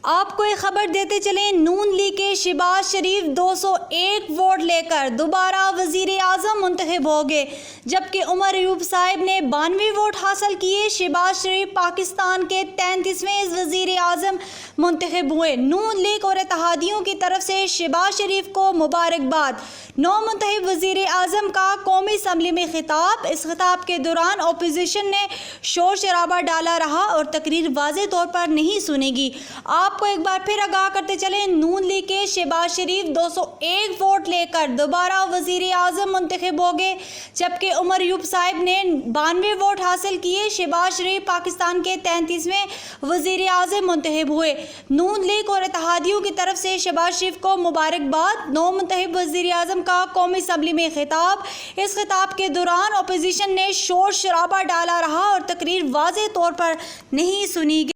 آپ کو ایک خبر دیتے چلیں، نون لیگ کے شہباز شریف 201 ووٹ لے کر دوبارہ وزیر اعظم منتخب ہو گئے، جبکہ عمر ایوب صاحب نے 92 ووٹ حاصل کیے۔ شہباز شریف پاکستان کے 33ویں وزیر اعظم منتخب ہوئے۔ نون لیگ اور اتحادیوں کی طرف سے شہباز شریف کو مبارکباد۔ نو منتخب وزیر اعظم کا قومی اسمبلی میں خطاب۔ اس خطاب کے دوران اپوزیشن نے شور شرابہ ڈالا رہا اور تقریر واضح طور پر نہیں سنے گی۔ آپ کو ایک بار پھر آگاہ کرتے چلیں، نون لیگ کے شہباز شریف 201 ووٹ لے کر دوبارہ وزیر اعظم منتخب ہو گئے، جبکہ عمر ایوب صاحب نے 92 ووٹ حاصل کیے۔ شہباز شریف پاکستان کے 33ویں وزیر اعظم منتخب ہوئے۔ نون لیگ اور اتحادیوں کی طرف سے شہباز شریف کو مبارکباد۔ نو منتخب وزیر اعظم کا قومی اسمبلی میں خطاب۔ اس خطاب کے دوران اپوزیشن نے شور شرابہ ڈالا رہا اور تقریر واضح طور پر نہیں سنی گئی۔